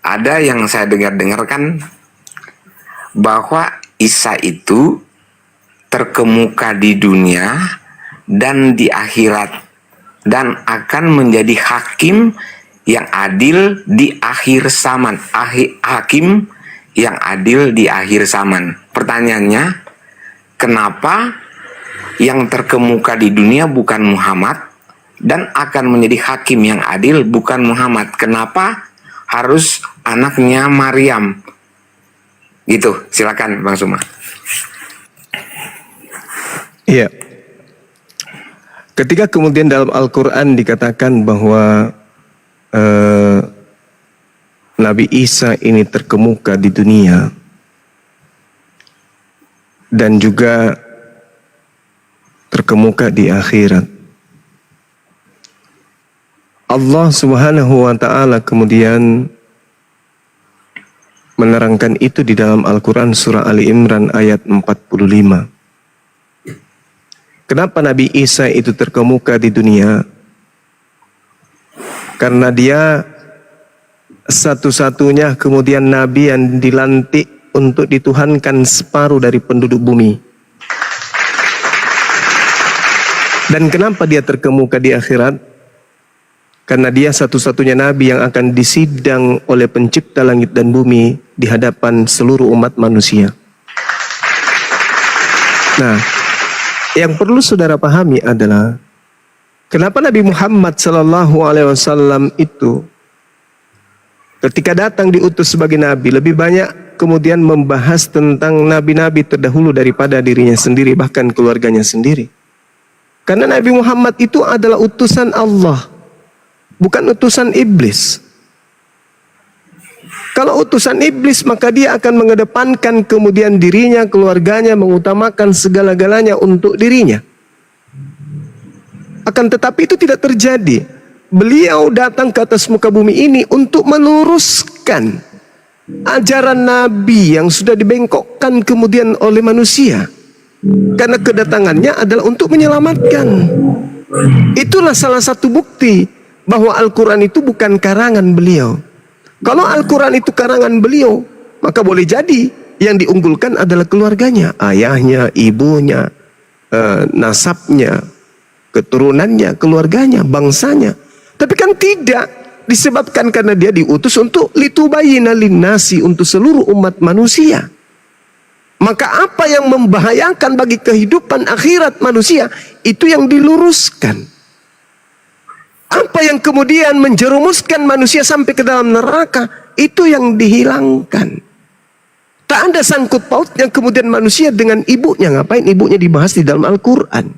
ada yang saya dengar-dengar kan bahwa Isa itu terkemuka di dunia dan di akhirat dan akan menjadi hakim yang adil di akhir zaman. Hakim yang adil di akhir zaman. Pertanyaannya, kenapa yang terkemuka di dunia bukan Muhammad dan akan menjadi hakim yang adil bukan Muhammad? Kenapa harus anaknya Maryam? Gitu, silakan Bang Suma. Iya. Ketika kemudian dalam Al-Quran dikatakan bahwa Nabi Isa ini terkemuka di dunia dan juga terkemuka di akhirat, Allah Subhanahu wa Ta'ala kemudian menerangkan itu di dalam Al-Quran surah Ali Imran ayat 45. Kenapa Nabi Isa itu terkemuka di dunia? Karena dia satu-satunya kemudian Nabi yang dilantik untuk dituhankan separuh dari penduduk bumi. Dan kenapa dia terkemuka di akhirat? Karena dia satu-satunya Nabi yang akan disidang oleh pencipta langit dan bumi di hadapan seluruh umat manusia. Nah, yang perlu saudara pahami adalah kenapa Nabi Muhammad SAW itu ketika datang diutus sebagai Nabi lebih banyak kemudian membahas tentang Nabi-Nabi terdahulu daripada dirinya sendiri, bahkan keluarganya sendiri. Karena Nabi Muhammad itu adalah utusan Allah, bukan utusan iblis. Kalau utusan iblis maka dia akan mengedepankan kemudian dirinya, keluarganya, mengutamakan segala-galanya untuk dirinya. Akan tetapi itu tidak terjadi. Beliau datang ke atas muka bumi ini untuk meluruskan ajaran Nabi yang sudah dibengkokkan kemudian oleh manusia. Karena kedatangannya adalah untuk menyelamatkan. Itulah salah satu bukti bahwa Al-Quran itu bukan karangan beliau. Kalau Al-Quran itu karangan beliau, maka boleh jadi yang diunggulkan adalah keluarganya, ayahnya, ibunya, nasabnya, keturunannya, keluarganya, bangsanya. Tapi kan tidak, disebabkan karena dia diutus untuk litubayyina linnasi, untuk seluruh umat manusia. Maka apa yang membahayakan bagi kehidupan akhirat manusia, itu yang diluruskan. Apa yang kemudian menjerumuskan manusia sampai ke dalam neraka, itu yang dihilangkan. Tak ada sangkut pautnya kemudian manusia dengan ibunya. Ngapain ibunya dibahas di dalam Al-Quran?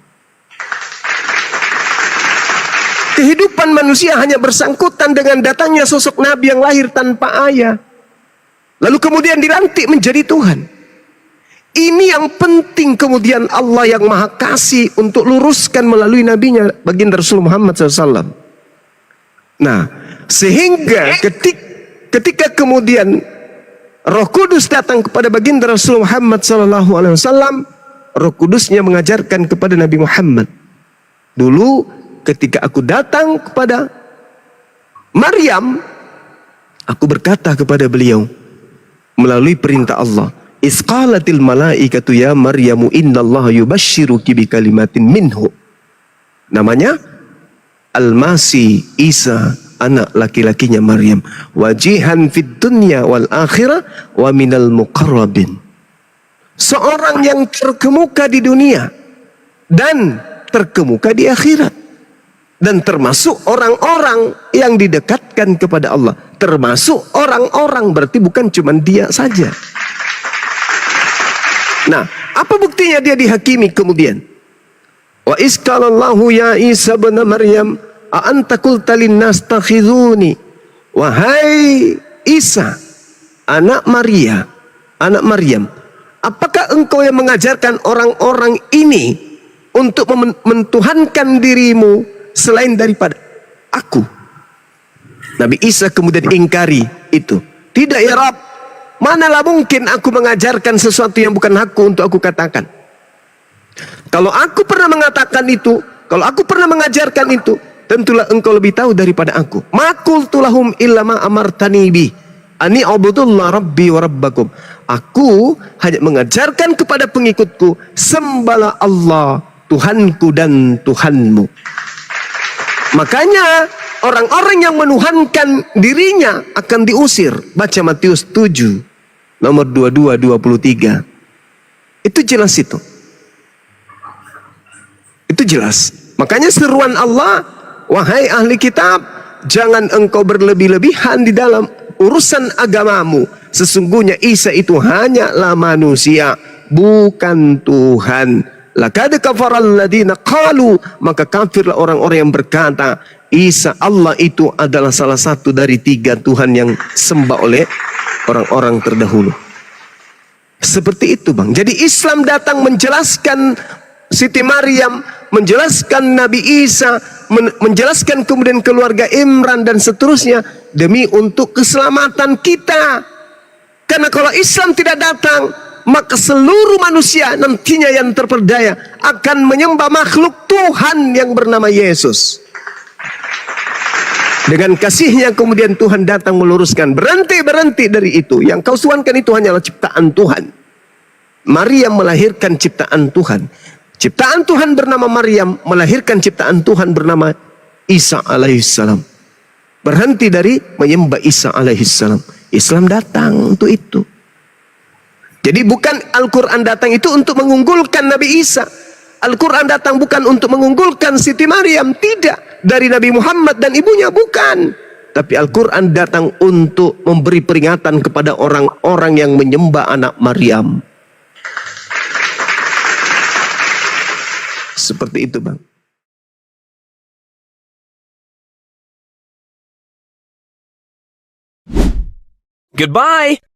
Kehidupan manusia hanya bersangkutan dengan datangnya sosok Nabi yang lahir tanpa ayah, lalu kemudian dilantik menjadi Tuhan. Ini yang penting kemudian Allah yang Maha Kasih untuk luruskan melalui nabinya baginda Rasul Muhammad SAW. Nah, sehingga ketika kemudian Roh Kudus datang kepada baginda Rasul Muhammad SAW, Roh Kudusnya mengajarkan kepada Nabi Muhammad, dulu ketika aku datang kepada Maryam, aku berkata kepada beliau melalui perintah Allah, Isqalatil malaikatu ya Maryamu innallaha yubashshiruki bikalimatin minhu. Namanya Al-Masih Isa, anak laki-lakinya Maryam, wajihan fid dunya wal akhirah wa minal muqarrabin. Seorang yang terkemuka di dunia dan terkemuka di akhirat, dan termasuk orang-orang yang didekatkan kepada Allah. Termasuk orang-orang, berarti bukan cuma dia saja. Nah, apa buktinya dia dihakimi kemudian? Wa isqalallahu ya Isa bin Maryam a anta qulta linnas takhizuni. Wahai Isa, anak Maryam, apakah engkau yang mengajarkan orang-orang ini untuk mentuhankan dirimu selain daripada aku? Nabi Isa kemudian ingkari itu. Tidak ya Rabb, manalah mungkin aku mengajarkan sesuatu yang bukan hakku untuk aku katakan. Kalau aku pernah mengatakan itu, kalau aku pernah mengajarkan itu, tentulah engkau lebih tahu daripada aku. Ma qultu lahum illa ma amartani bi. Ani abudullah rabbi wa rabbakum. Aku hanya mengajarkan kepada pengikutku, sembahlah Allah, Tuhanku dan Tuhanmu. Makanya orang-orang yang menuhankan dirinya akan diusir. Baca Matius 7 nomor 22-23. Itu jelas itu. Itu jelas. Makanya seruan Allah, wahai ahli kitab, jangan engkau berlebih-lebihan di dalam urusan agamamu. Sesungguhnya Isa itu hanyalah manusia, bukan Tuhan. Laqad kafaral ladina qalu, maka kafirlah orang-orang yang berkata Isa Allah itu adalah salah satu dari 3 Tuhan yang sembah oleh orang-orang terdahulu. Seperti itu, Bang. Jadi Islam datang menjelaskan Siti Maryam, menjelaskan Nabi Isa, menjelaskan kemudian keluarga Imran dan seterusnya demi untuk keselamatan kita. Karena kalau Islam tidak datang, maka seluruh manusia nantinya yang terperdaya akan menyembah makhluk Tuhan yang bernama Yesus. Dengan kasihnya kemudian Tuhan datang meluruskan, berhenti dari itu. Yang kau suankan itu hanyalah ciptaan Tuhan. Maryam melahirkan ciptaan Tuhan. Ciptaan Tuhan bernama Maryam melahirkan ciptaan Tuhan bernama Isa alaihissalam. Berhenti dari menyembah Isa alaihissalam. Islam datang untuk itu. Jadi bukan Al-Quran datang itu untuk mengunggulkan Nabi Isa. Al-Quran datang bukan untuk mengunggulkan Siti Maryam. Tidak. Dari Nabi Muhammad dan ibunya, bukan. Tapi Al-Quran datang untuk memberi peringatan kepada orang-orang yang menyembah anak Maryam. Seperti itu, Bang. Goodbye!